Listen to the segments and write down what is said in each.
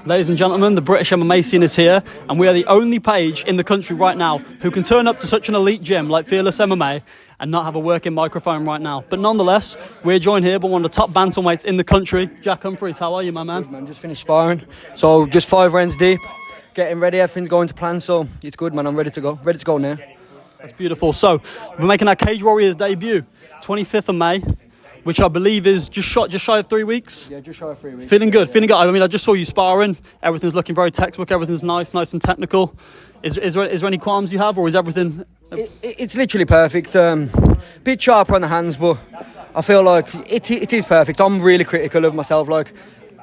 Ladies and gentlemen, the British MMA scene is here, and we are the only page in the country right now who can turn up to such an elite gym like Fearless MMA and not have a working microphone right now. But nonetheless, we're joined here by one of the top bantamweights in the country, Jack Humphries. How are you, my man? Good, man. Just finished sparring, so just 5 rounds deep, getting ready. Everything's going to plan, so it's good, man. I'm ready to go. Ready to go now. That's beautiful. So we're making our Cage Warriors debut, 25th of May. Which I believe is just shy of 3 weeks. Yeah, just shy of 3 weeks. Feeling good. I mean, I just saw you sparring. Everything's looking very textbook. Everything's nice and technical. Is there any qualms you have, or is everything? It's literally perfect. Bit sharper on the hands, but I feel like it is perfect. I'm really critical of myself. Like,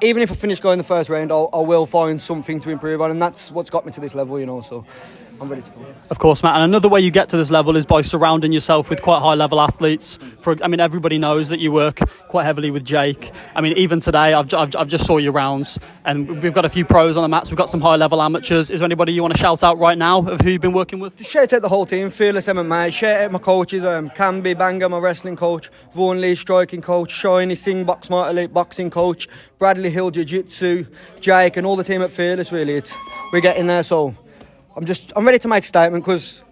even if I finish going the first round, I will find something to improve on, and that's what's got me to this level, you know. So I'm ready to go. Of course, Matt. And another way you get to this level is by surrounding yourself with quite high-level athletes. Everybody knows that you work quite heavily with Jake. I mean, even today, I've just saw your rounds, and we've got a few pros on the mats. We've got some high-level amateurs. Is there anybody you want to shout out right now of who you've been working with? Just shout out the whole team. Fearless MMA. Shout out my coaches. Camby Banger, my wrestling coach. Vaughan Lee, striking coach. Shiny Singh, Box Smart Elite boxing coach. Bradley Hill, jiu-jitsu. Jake, and all the team at Fearless. Really, we're getting there. So I'm ready to make a statement, because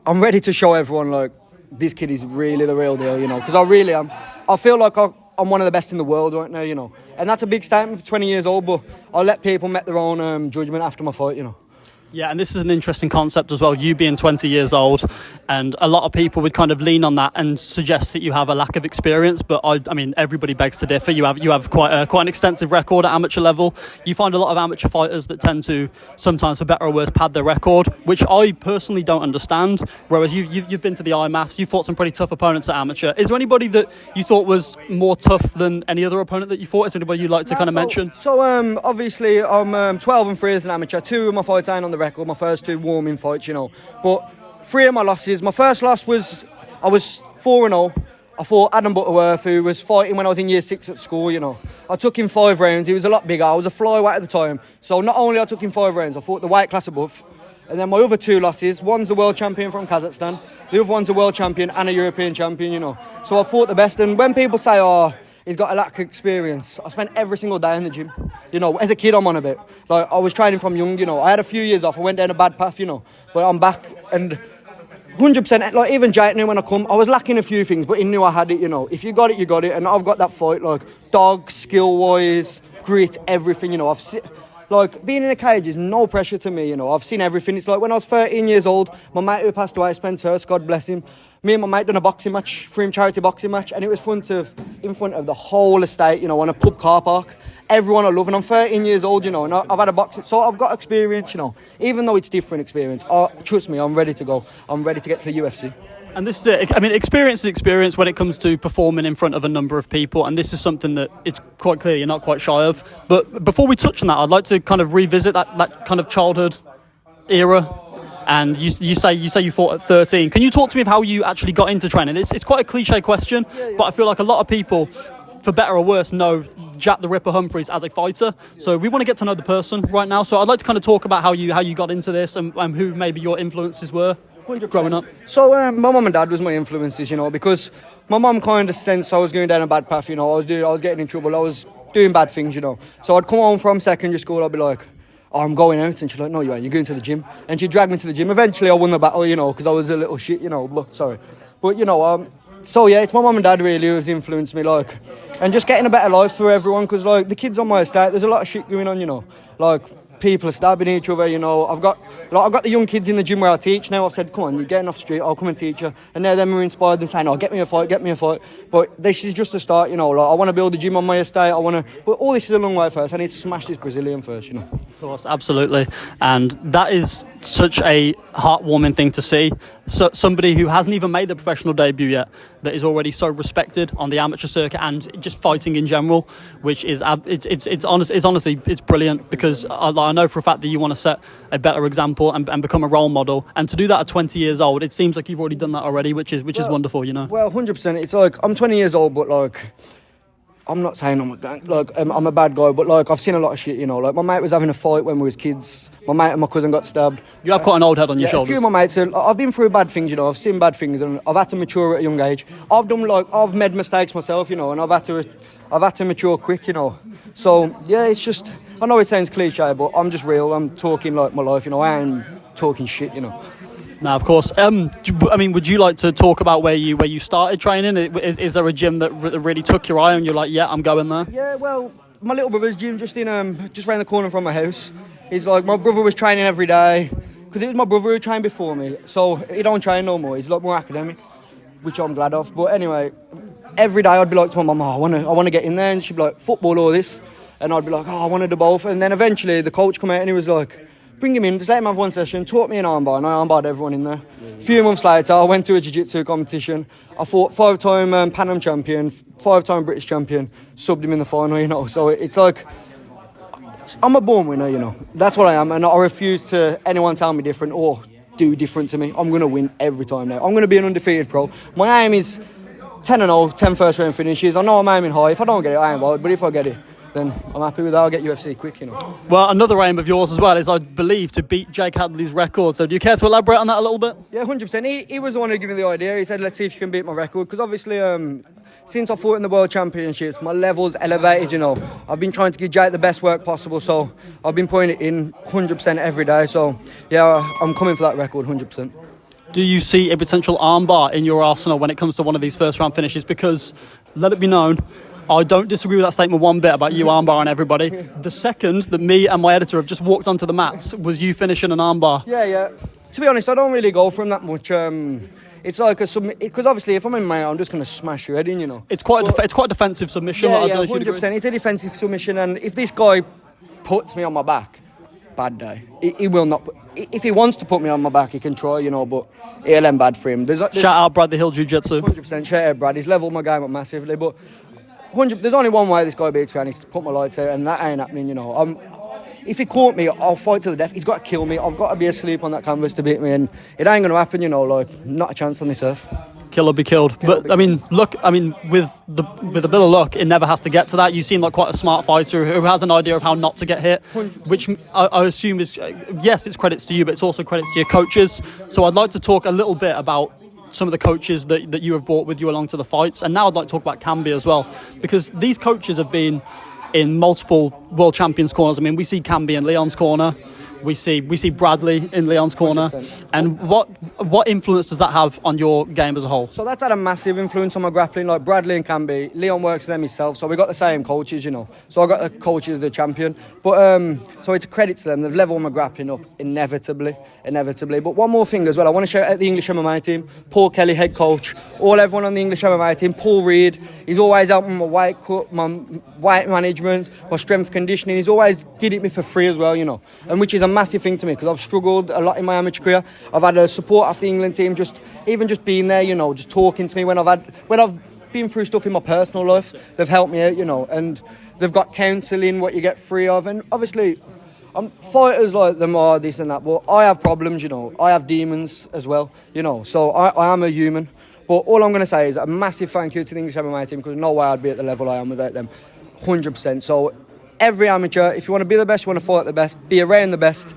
I'm ready to show everyone, like, this kid is really the real deal, you know, because I really am. I feel like I'm one of the best in the world right now, you know, and that's a big statement for 20 years old, but I'll let people make their own judgment after my fight, you know. Yeah, and this is an interesting concept as well, you being 20 years old, and a lot of people would kind of lean on that and suggest that you have a lack of experience, but I mean, everybody begs to differ. You have quite an extensive record at amateur level. You find a lot of amateur fighters that tend to, sometimes for better or worse, pad their record, which I personally don't understand, whereas you've been to the IMAFs, you fought some pretty tough opponents at amateur. Is there anybody that you thought was more tough than any other opponent that you fought? Is there anybody you'd like to kind of mention? So obviously I'm 12-3 as an amateur. 2 of my fights ain't on the record, my first 2 warming fights, you know, but 3 of my losses. My first loss was, I was 4-0. I fought Adam Butterworth, who was fighting when I was in year 6 at school, you know. I took him 5 rounds. He was a lot bigger. I was a flyweight at the time, so not only I took him 5 rounds, I fought the weight class above. And then my other 2 losses, one's the world champion from Kazakhstan, the other one's a world champion and a European champion, you know. So I fought the best, and when people say, oh, he's got a lack of experience, I spent every single day in the gym. You know, as a kid, I'm on a bit. Like, I was training from young, you know. I had a few years off. I went down a bad path, you know. But I'm back, and 100%, like, even Jake knew when I come, I was lacking a few things, but he knew I had it, you know. If you got it, you got it. And I've got that fight, like, dog, skill-wise, grit, everything, you know. Like, being in a cage is no pressure to me, you know. I've seen everything. It's like when I was 13 years old, my mate who passed away, Spencer, God bless him, me and my mate done a boxing match, for him, charity boxing match, and it was in front of the whole estate, you know, on a pub car park. Everyone I love, and I'm 13 years old, you know, and I've had a boxing, so I've got experience, you know. Even though it's different experience, trust me, I'm ready to go. I'm ready to get to the UFC. And this is it. I mean, experience is experience when it comes to performing in front of a number of people, and this is something that it's quite clear you're not quite shy of. But before we touch on that, I'd like to kind of revisit that kind of childhood era. And you say you fought at 13. Can you talk to me of how you actually got into training? It's quite a cliche question, but I feel like a lot of people, for better or worse, know Jack the Ripper Humphries as a fighter. So we want to get to know the person right now. So I'd like to kind of talk about how you got into this and who maybe your influences were growing up. So my mum and dad was my influences, you know, because my mum kind of sensed I was going down a bad path, you know. I was getting in trouble. I was doing bad things, you know. So I'd come home from secondary school. I'd be like, oh, I'm going out. And she's like, no, you ain't. You're going to the gym. And she dragged me to the gym. Eventually, I won the battle, you know, because I was a little shit, you know. But, you know, so, yeah, it's my mum and dad really who's influenced me, like, and just getting a better life for everyone, because, like, the kids on my estate, there's a lot of shit going on, you know. Like, people are stabbing each other, you know. I've got the young kids in the gym where I teach now. I've said, come on, you're getting off the street, I'll come and teach you. And now them are inspired and saying, oh, get me a fight. But this is just a start, you know. Like, I want to build a gym on my estate. But all this is a long way first. I need to smash this Brazilian first, you know. Of course, absolutely. And that is such a heartwarming thing to see. So somebody who hasn't even made their professional debut yet, that is already so respected on the amateur circuit and just fighting in general, which is honestly brilliant, because I know for a fact that you want to set a better example and become a role model, and to do that at 20 years old, it seems like you've already done that already, which is wonderful, you know. Well, 100%. It's like I'm 20 years old, but like, I'm not saying I'm a bad guy, but like, I've seen a lot of shit, you know. Like, my mate was having a fight when we was kids. My mate and my cousin got stabbed. You have quite an old head on your shoulders. A few of my mates, I've been through bad things, you know. I've seen bad things, and I've had to mature at a young age. I've made mistakes myself, you know, and I've had to mature quick, you know. So yeah, it's just I know it sounds cliche, but I'm just real. I'm talking like my life, you know. I ain't talking shit, you know. No, of course. I mean, would you like to talk about where you started training? Is there a gym that really took your eye and you're like, yeah, I'm going there? Yeah, well, my little brother's gym just around the corner from my house. He's like, my brother was training every day because it was my brother who trained before me. So he don't train no more. He's a lot more academic, which I'm glad of. But anyway, every day I'd be like to my mum, oh, I want to get in there, and she'd be like, football or this, and I'd be like, oh, I want to do both. And then eventually the coach come out and he was like, bring him in, just let him have one session, taught me an armbar, and I armbarred everyone in there. A few months later, I went to a jiu-jitsu competition. I fought 5-time Pan Am champion, 5-time British champion, subbed him in the final, you know. So it's like, I'm a born winner, you know. That's what I am, and I refuse to anyone tell me different or do different to me. I'm going to win every time now. I'm going to be an undefeated pro. My aim is 10-0, 10 first round finishes. I know I'm aiming high. If I don't get it, I ain't bothered, but if I get it, then I'm happy with that. I'll get UFC quick, you know. Well, another aim of yours as well is, I believe, to beat Jake Hadley's record. So do you care to elaborate on that a little bit? Yeah, 100%. He was the one who gave me the idea. He said, let's see if you can beat my record. Because obviously, since I fought in the World Championships, my level's elevated, you know. I've been trying to give Jake the best work possible. So I've been putting it in 100% every day. So, yeah, I'm coming for that record, 100%. Do you see a potential armbar in your arsenal when it comes to one of these first-round finishes? Because, let it be known, I don't disagree with that statement one bit about you armbarring everybody. The second that me and my editor have just walked onto the mats was you finishing an armbar. Yeah. To be honest, I don't really go for him that much. It's like because obviously if I'm in my, I'm just going to smash your head in, you know. It's quite a defensive submission. Yeah, 100%. It's a defensive submission, and if this guy puts me on my back, bad day. He will not. If he wants to put me on my back, he can try, you know, but it'll end bad for him. Shout out Brad the Hill Jiu-Jitsu. 100%. Shout out Brad. He's leveled my game up massively, but there's only one way this guy beats me, and it's to put my lights out, and that ain't happening, you know. If he caught me, I'll fight to the death. He's got to kill me. I've got to be asleep on that canvas to beat me, and it ain't going to happen, you know, like, not a chance on this earth. Kill or be killed. But, I mean, look, with a bit of luck, it never has to get to that. You seem like quite a smart fighter who has an idea of how not to get hit, 100%. which I assume is, yes, it's credits to you, but it's also credits to your coaches. So I'd like to talk a little bit about some of the coaches that you have brought with you along to the fights. And now I'd like to talk about Camby as well, because these coaches have been in multiple world champions corners. I mean, we see Camby in Leon's corner. We see Bradley in Leon's corner. 100%. And what influence does that have on your game as a whole? So that's had a massive influence on my grappling. Like Bradley and Camby, Leon works with them himself, so we got the same coaches, you know. So I got the coaches of the champion. But so it's a credit to them. They've leveled my grappling up inevitably. But one more thing as well. I want to shout out the English MMA team. Paul Kelly, head coach. Everyone on the English MMA team. Paul Reed. He's always helping my weight cut, my weight management, my strength conditioning. He's always giving it me for free as well, you know. And which is a massive thing to me, because I've struggled a lot in my amateur career. I've had a support off the England team, just being there, you know, just talking to me when I've been through stuff in my personal life. They've helped me out, you know, and they've got counselling, what you get free of, and obviously fighters like them are this and that, but I have problems, you know. I have demons as well, you know, so I am a human. But all I'm going to say is a massive thank you to the English MMA team, because no way I'd be at the level I am without them. 100%. So every amateur, if you want to be the best, you want to fight the best, be around the best.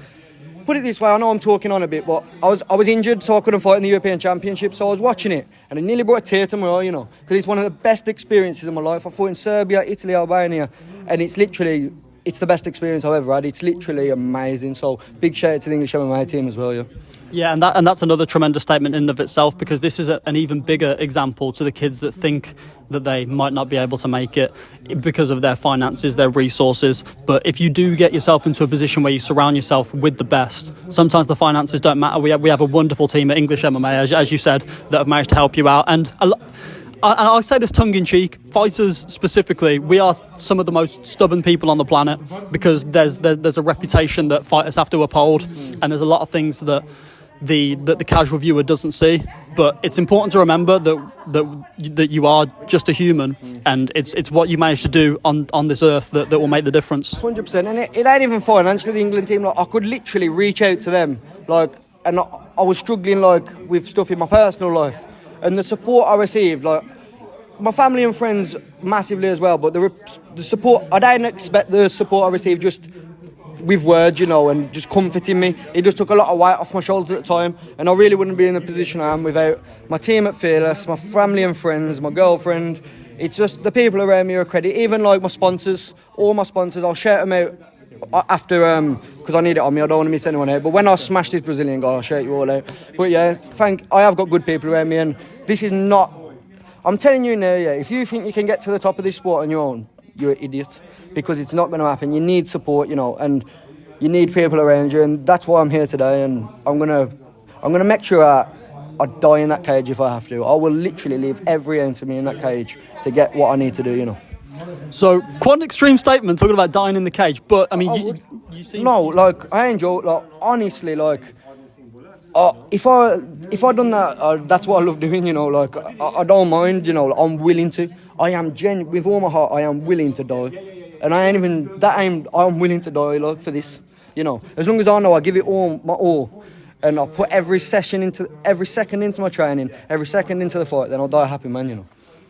Put it this way, I know I'm talking on a bit, but I was injured, so I couldn't fight in the European Championship, so I was watching it, and it nearly brought a tear to my eye, you know, because it's one of the best experiences of my life. I fought in Serbia, Italy, Albania, and it's the best experience I've ever had. It's literally amazing. So big shout out to the English MMA team as well, yeah. Yeah, and that's another tremendous statement in and of itself, because this is an even bigger example to the kids that think that they might not be able to make it because of their finances, their resources. But if you do get yourself into a position where you surround yourself with the best, sometimes the finances don't matter. We have a wonderful team at English MMA, as you said, that have managed to help you out. And I say this tongue-in-cheek, fighters specifically, we are some of the most stubborn people on the planet, because there's a reputation that fighters have to uphold, and there's a lot of things that the casual viewer doesn't see. But it's important to remember that you are just a human, and it's what you manage to do on this earth that will make the difference. 100%, and it ain't even financially the England team. Like, I could literally reach out to them, like, and I was struggling like with stuff in my personal life, and the support I received, like, my family and friends massively as well, but the support, I didn't expect the support I received just with words, you know, and just comforting me. It just took a lot of weight off my shoulders at the time, and I really wouldn't be in the position I am without my team at Fearless, my family and friends, my girlfriend. It's just the people around me are a credit. Even like my sponsors, all my sponsors, I'll shout them out after because I need it on me. I don't want to miss anyone out. But when I smash this Brazilian guy, I'll shout you all out. But yeah, I have got good people around me, and this is not. I'm telling you now, yeah. If you think you can get to the top of this sport on your own, you're an idiot, because it's not going to happen. You need support, and you need people around you, and that's why I'm here today. And I'm gonna make sure I die in that cage if I have to. I will literally leave every ounce of me in that cage to get what I need to do. So quite an extreme statement talking about dying in the cage, but I mean, you seem... No, like I enjoy. Like honestly, like if I done that, that's what I love doing. Like I don't mind. I'm willing to. I am with all my heart. I am willing to die, and I ain't even that. I'm willing to die like for this. As long as I know I give it all my all, and I put every second into my training, every second into the fight, then I'll die a happy man.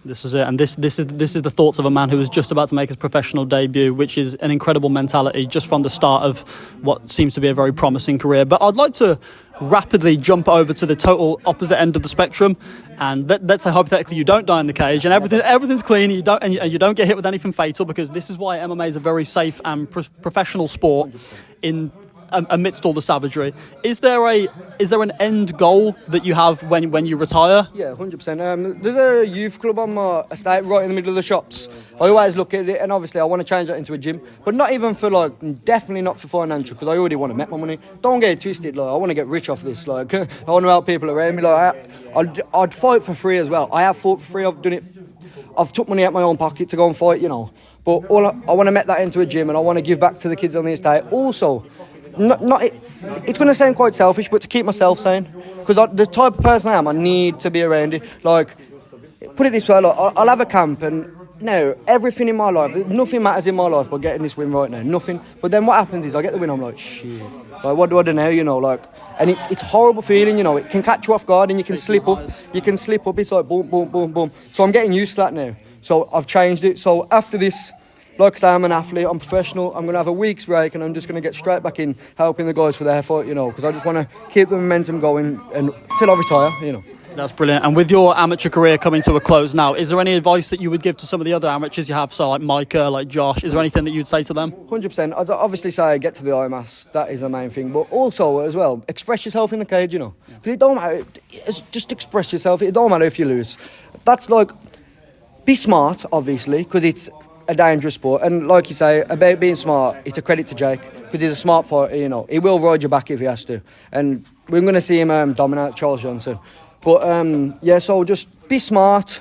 This is it, and this is the thoughts of a man who is just about to make his professional debut, which is an incredible mentality just from the start of what seems to be a very promising career. But I'd like to rapidly jump over to the total opposite end of the spectrum, and let's say hypothetically you don't die in the cage and everything's clean, and you don't get hit with anything fatal, because this is why MMA is a very safe and professional sport amidst all the savagery. Is there an end goal that you have when you retire? Yeah, 100%. There's a youth club on my estate right in the middle of the shops. I always look at it, and obviously I want to change that into a gym, but not even for definitely not for financial, because I already want to make my money. Don't get it twisted. I want to get rich off this. I want to help people around me. I'd fight for free as well. I have fought for free. I've done it. I've took money out of my own pocket to go and fight. But I want to make that into a gym, and I want to give back to the kids on the estate. Also, it's going to sound quite selfish, but to keep myself sane, because the type of person I am, I need to be around it. Put it this way, I'll have a camp, and everything in my life, nothing matters in my life but getting this win right now, nothing. But then what happens is I get the win, I'm like, shit, what do I do now, and it's a horrible feeling, it can catch you off guard, and you can slip up, it's like boom, boom, boom, boom. So I'm getting used to that now, so I've changed it. So after this, like I say, I'm an athlete, I'm professional, I'm going to have a week's break, and I'm just going to get straight back in helping the guys for their fight, because I just want to keep the momentum going until I retire, That's brilliant. And with your amateur career coming to a close now, is there any advice that you would give to some of the other amateurs you have, so like Micah, like Josh? Is there anything that you'd say to them? 100%. I'd obviously say get to the IMAS, that is the main thing, but also as well, express yourself in the cage, because it don't matter, just express yourself, it don't matter if you lose. That's be smart, obviously, because it's a dangerous sport, and like you say about being smart, it's a credit to Jake, because he's a smart fighter. He will ride your back if he has to, and we're going to see him dominate Charles Johnson. But so just be smart,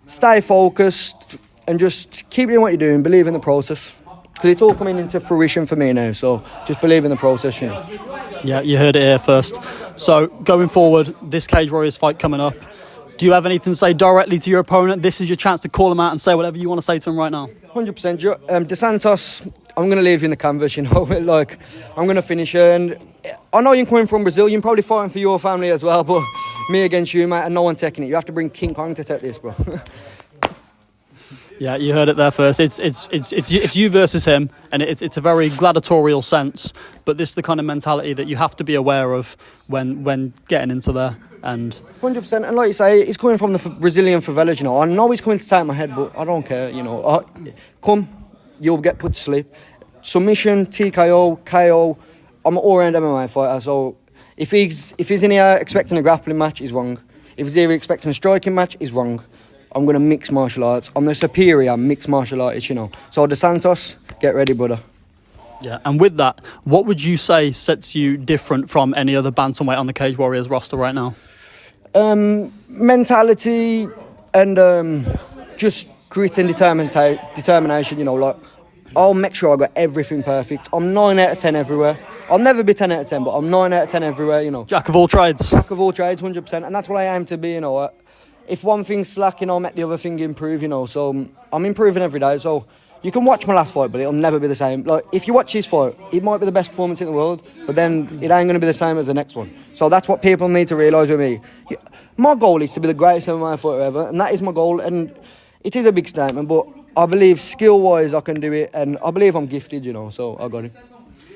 stay focused, and just keep doing what you're doing. Believe in the process, because it's all coming into fruition for me now. So just believe in the process. Yeah, you heard it here first. So going forward, this Cage Warriors fight coming up, do you have anything to say directly to your opponent? This is your chance to call him out and say whatever you want to say to him right now. 100%. DeSantos, I'm going to leave you in the canvas, I'm going to finish her. And I know you're coming from Brazil, you're probably fighting for your family as well, but me against you, mate, and no one taking it. You have to bring King Kong to take this, bro. Yeah, you heard it there first. It's you versus him, and it's a very gladiatorial sense, but this is the kind of mentality that you have to be aware of when getting into there. And 100%, and like you say, he's coming from the Brazilian favelas, I know he's coming to take my head, but I don't care, come, you'll get put to sleep. Submission, TKO, KO, I'm an all-round MMA fighter, so if he's in here expecting a grappling match, he's wrong. If he's here expecting a striking match, he's wrong. I'm going to mix martial arts. I'm the superior mixed martial artist, So DeSantos, get ready, brother. Yeah, and with that, what would you say sets you different from any other bantamweight on the Cage Warriors roster right now? Mentality and just grit and determination, I'll make sure I got everything perfect. I'm 9 out of 10 everywhere. I'll never be 10 out of 10, but I'm 9 out of 10 everywhere, Jack of all trades. Jack of all trades, 100%, and that's what I aim to be, If one thing's slacking, I'll make the other thing improve, so I'm improving every day, so you can watch my last fight, but it'll never be the same. If you watch this fight, it might be the best performance in the world, but then it ain't going to be the same as the next one. So that's what people need to realise with me. My goal is to be the greatest MMA fighter ever, and that is my goal, and it is a big statement, but I believe skill-wise I can do it, and I believe I'm gifted, so I got it.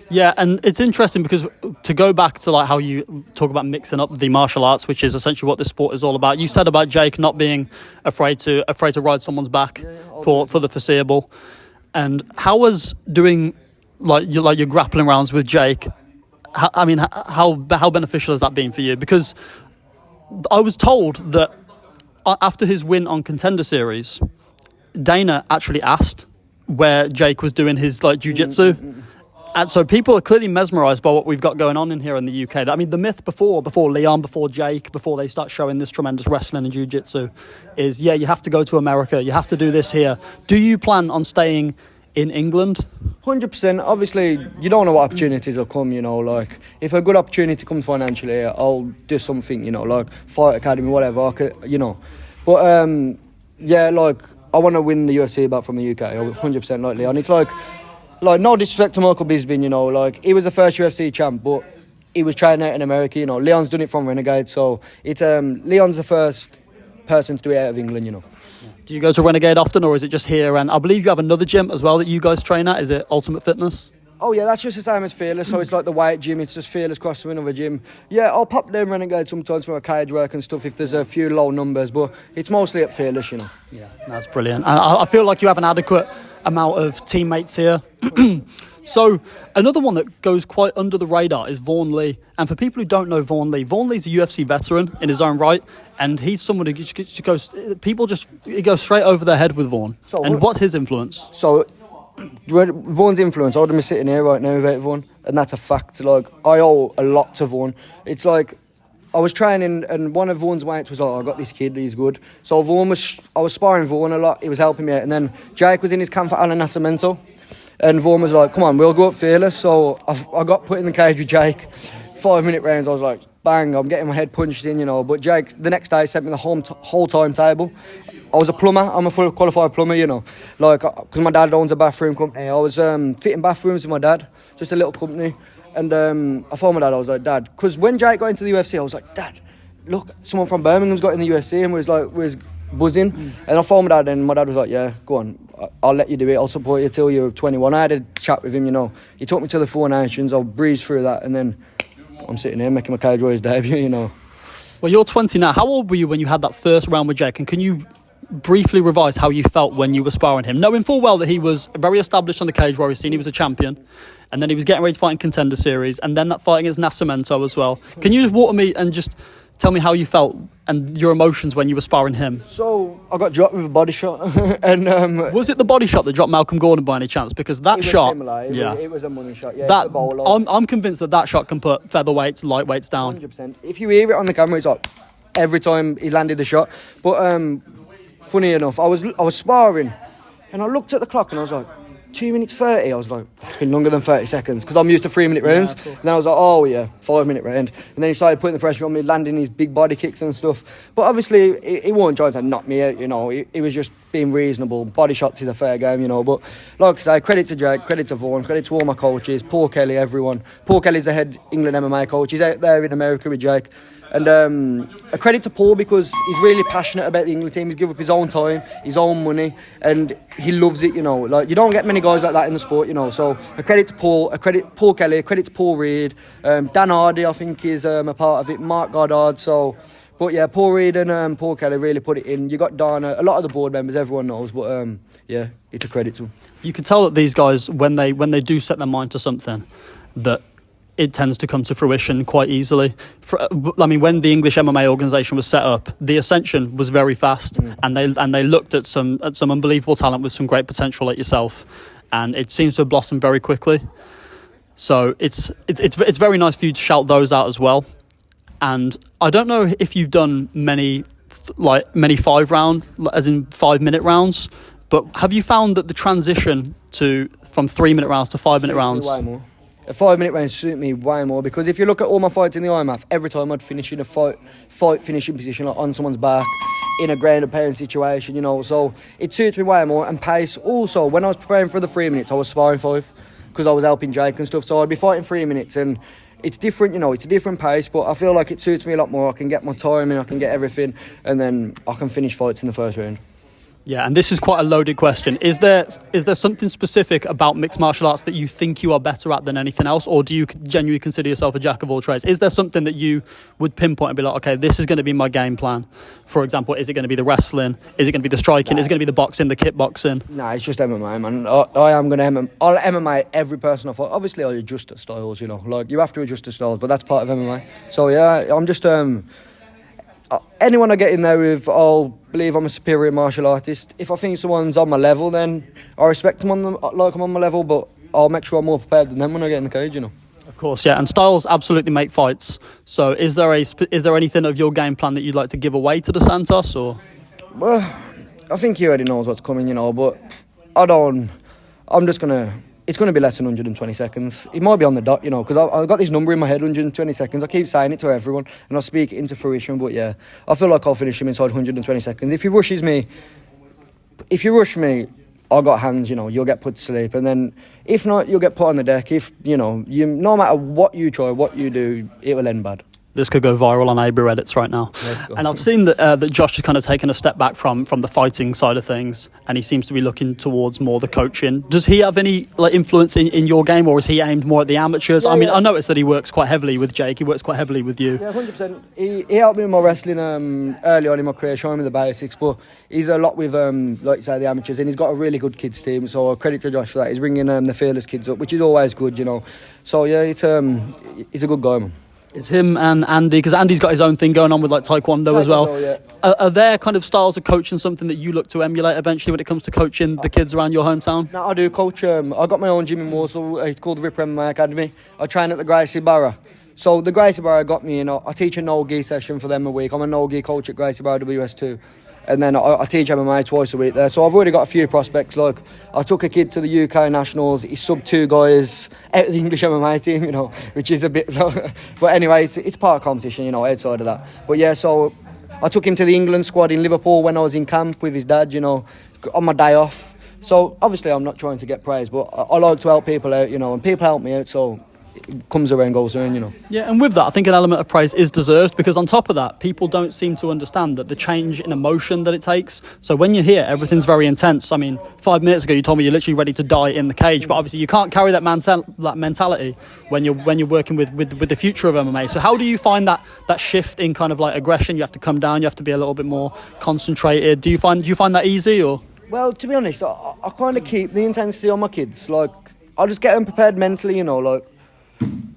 Yeah, and it's interesting because to go back to how you talk about mixing up the martial arts, which is essentially what this sport is all about. You said about Jake not being afraid to ride someone's back for the foreseeable. And how was doing your grappling rounds with Jake, how beneficial has that been for you? Because I was told that after his win on Contender Series, Dana actually asked where Jake was doing his jiu-jitsu. And so people are clearly mesmerised by what we've got going on in here in the UK. I mean, the myth before Leon, before Jake, before they start showing this tremendous wrestling and jiu-jitsu is, you have to go to America, you have to do this here. Do you plan on staying in England? 100%. Obviously, you don't know what opportunities will come, if a good opportunity comes financially, I'll do something, like Fight Academy, whatever, But, I want to win the UFC back from the UK, 100% like Leon. It's like no disrespect to Michael Bisping, he was the first UFC champ, but he was training out in America, Leon's done it from Renegade, so it's Leon's the first person to do it out of England, Do you go to Renegade often, or is it just here? And I believe you have another gym as well that you guys train at. Is it Ultimate Fitness? Oh yeah, that's just the same as Fearless, so it's like the weight gym, it's just Fearless cross to another gym. Yeah, I'll pop down Renegade sometimes for a cage work and stuff if there's a few low numbers, but it's mostly at Fearless, Yeah, that's brilliant. And I feel like you have an adequate amount of teammates here. So another one that goes quite under the radar is Vaughan Lee. And for people who don't know Vaughan Lee's a UFC veteran in his own right, and he's someone who just goes, he goes straight over their head with Vaughan. And what's his influence? So Vaughan's influence, I wouldn't be sitting here right now without Vaughan, and that's a fact. I owe a lot to Vaughan. It's like I was training, and one of Vaughan's mates was like, I got this kid, he's good. So I was sparring Vaughan a lot, he was helping me out, and then Jake was in his camp for Alan Nascimento, and Vaughan was like, come on, we'll go up Fearless. So I got put in the cage with Jake. 5-minute rounds, I was like, bang, I'm getting my head punched in, but Jake, the next day, sent me the whole timetable. I was a plumber, I'm a fully qualified plumber, because my dad owns a bathroom company. I was fitting bathrooms with my dad, just a little company. And I phoned my dad, I was like, Dad, because when Jake got into the UFC, I was like, Dad, look, someone from Birmingham's got in the UFC and was buzzing. And I phoned my dad, and my dad was like, yeah, go on, I'll let you do it, I'll support you till you're 21. I had a chat with him, He took me to the Four Nations, I'll breeze through that, and then I'm sitting here making my cage warriors debut, Well, you're 20 now. How old were you when you had that first round with Jake? And can you briefly revise how you felt when you were sparring him, knowing full well that he was very established on the cage warrior scene, he was a champion, and then he was getting ready to fight in Contender Series, and then that fight against Nascimento as well. Can you just water me and just tell me how you felt and your emotions when you were sparring him? So I got dropped with a body shot, and was it the body shot that dropped Malcolm Gordon by any chance? Because that it was shot, similar. It was a money shot. Yeah, that I'm convinced that shot can put featherweights, lightweights down. 100%. If you hear it on the camera, it's like every time he landed the shot. But funny enough, I was sparring, and I looked at the clock, and I was like, 2 minutes 30. I was like, that's been longer than 30 seconds because I'm used to 3-minute rounds. And then I was like, oh yeah, 5-minute round. And then he started putting the pressure on me, landing his big body kicks and stuff. But obviously, he wasn't trying to knock me out, He was just being reasonable. Body shots is a fair game, But like I say, credit to Jake, credit to Vaughan, credit to all my coaches, Paul Kelly, everyone. Paul Kelly's the head England MMA coach. He's out there in America with Jake. And a credit to Paul because he's really passionate about the England team. He's given up his own time, his own money, and he loves it, you don't get many guys like that in the sport, So a credit to Paul, a credit Paul Kelly, a credit to Paul Reed. Dan Hardy, I think, is a part of it. Mark Goddard, so... But yeah, Paul Reed and Paul Kelly really put it in. You got Dana, a lot of the board members, everyone knows, but yeah, it's a credit to them. You can tell that these guys, when they do set their mind to something, that it tends to come to fruition quite easily. When the English MMA organisation was set up, the ascension was very fast, and they looked at some unbelievable talent with some great potential like yourself, and it seems to have blossomed very quickly. So it's very nice for you to shout those out as well. And I don't know if you've done many 5-round, as in 5-minute rounds, but have you found that the transition from 3-minute rounds to 5-minute rounds? Way more. A 5-minute round suit me way more because if you look at all my fights in the IMAF, every time I'd finish in a fight finishing position, like on someone's back, in a ground and pound situation, so it suits me way more. And pace also, when I was preparing for the 3 minutes, I was sparring 5 because I was helping Jake and stuff, so I'd be fighting 3 minutes, and it's different, it's a different pace, but I feel like it suits me a lot more. I can get my timing, I can get everything, and then I can finish fights in the first round. Yeah, and this is quite a loaded question. Is there something specific about mixed martial arts that you think you are better at than anything else, or do you genuinely consider yourself a jack of all trades? Is there something that you would pinpoint and be like, okay, this is going to be my game plan? For example, is it going to be the wrestling? Is it going to be the striking? Is it going to be the boxing, the kickboxing? Nah, it's just MMA, man. I am going to I'll MMA every person I fight. Obviously, I adjust to styles, you know. Like, you have to adjust to styles, but that's part of MMA. So, yeah, I'm just... anyone I get in there with, I'll believe I'm a superior martial artist. If I think someone's on my level, then I respect them like I'm on my level, but I'll make sure I'm more prepared than them when I get in the cage, you know. Of course, yeah, and styles absolutely make fights. So is there anything of your game plan that you'd like to give away to the Santos, or? Well, I think he already knows what's coming, you know, but it's going to be less than 120 seconds. It might be on the dot, you know, because I've got this number in my head, 120 seconds. I keep saying it to everyone, and I speak it into fruition, but yeah, I feel like I'll finish him inside 120 seconds. If he rushes me, I got hands, you know, you'll get put to sleep, and then if not, you'll get put on the deck. If, you know, no matter what you try, what you do, it will end bad. This could go viral on AB Reddits right now. And I've seen that Josh has kind of taken a step back from the fighting side of things, and he seems to be looking towards more the coaching. Does he have any influence in your game, or is he aimed more at the amateurs? I mean, I noticed that he works quite heavily with Jake. He works quite heavily with you. Yeah, 100%. He helped me with my wrestling early on in my career, showing me the basics, but he's a lot with, like you say, the amateurs, and he's got a really good kids team, so credit to Josh for that. He's bringing the fearless kids up, which is always good, you know. So, yeah, he's a good guy, man. It's him and Andy, because Andy's got his own thing going on with Taekwondo as well. Yeah. Are there kind of styles of coaching something that you look to emulate eventually when it comes to coaching the kids around your hometown? No, I do coach. I got my own gym in Warsaw. It's called the Ripper MMA Academy. I train at the Gracie Barra. So the Gracie Barra got me, you know, I teach a no-gi session for them a week. I'm a no-gi coach at Gracie Barra WS2. And then I teach MMA twice a week there. So I've already got a few prospects. Like, I took a kid to the UK Nationals. He subbed 2 guys out of the English MMA team, you know, which is a bit... But anyway, it's part of competition, you know, outside of that. But yeah, so I took him to the England squad in Liverpool when I was in camp with his dad, you know, on my day off. So obviously I'm not trying to get praise, but I like to help people out, you know, and people help me out, so... it comes around, goes around, you know. Yeah, and with that, I think an element of praise is deserved, because on top of that, people don't seem to understand that the change in emotion that it takes. So when you're here, everything's very intense. I mean, 5 minutes ago, you told me you're literally ready to die in the cage, but obviously you can't carry that mentality when you're working with the future of MMA. So how do you find that shift in kind of aggression? You have to come down, you have to be a little bit more concentrated. Do you find that easy, or? Well, to be honest, I kind of keep the intensity on my kids. I just get them prepared mentally, you know,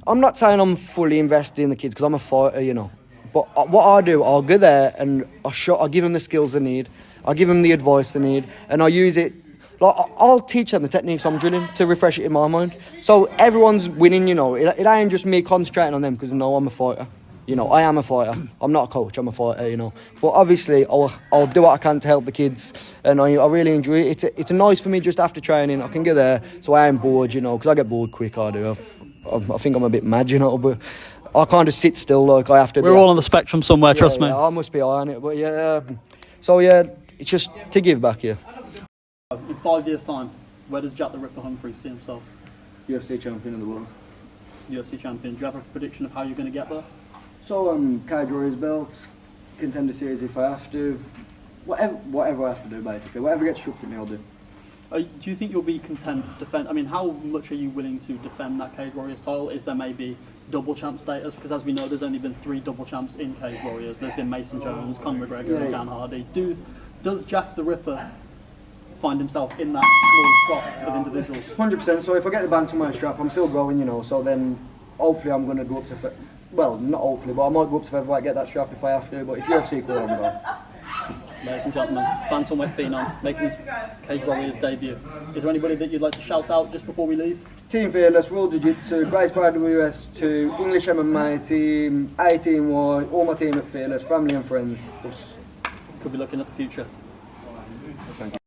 I'm not saying I'm fully invested in the kids because I'm a fighter, you know. But what I do, I'll go there and I'll give them the skills they need. I'll give them the advice they need, and I use it. I'll teach them the techniques I'm drilling to refresh it in my mind. So everyone's winning, you know. It ain't just me concentrating on them because, no, I'm a fighter. You know, I am a fighter. I'm not a coach, I'm a fighter, you know. But obviously, I'll do what I can to help the kids, and I really enjoy it. It's nice for me just after training. I can get there, so I ain't bored, you know, because I get bored quick, I do. I think I'm a bit mad, you know, but I can't just sit still like I have to. We're all on the spectrum somewhere, trust me. I must be high on it, but yeah. So yeah, it's just to give back here. In 5 years' time, where does Jack the Ripper Humphries see himself? UFC champion of the world. UFC champion. Do you have a prediction of how you're going to get there? So cage warriors belts, contender series if I have to, whatever I have to do basically, whatever gets shoved at me, I'll do. Do you think you'll be content to defend? I mean, how much are you willing to defend that Cage Warriors title? Is there maybe double champ status? Because as we know, there's only been 3 double champs in Cage Warriors. There's been Mason Jones, Conor McGregor, and Dan Hardy. Does Jack the Ripper find himself in that small crop of individuals? 100%. So if I get the bantamweight strap, I'm still growing, you know. So then hopefully I'm going to go up to, well, not hopefully, but I might go up to featherweight, get that strap if I have to. But if UFC call, I'm going. Ladies and gentlemen, bantamweight phenom making his Cage Warriors debut. Is there anybody that you'd like to shout out just before we leave? Team Fearless, World Jiu-Jitsu, Gracie Barra WS2, English MMA team, 18Y, all my team at Fearless, family and friends. Could be looking at the future. Thank you.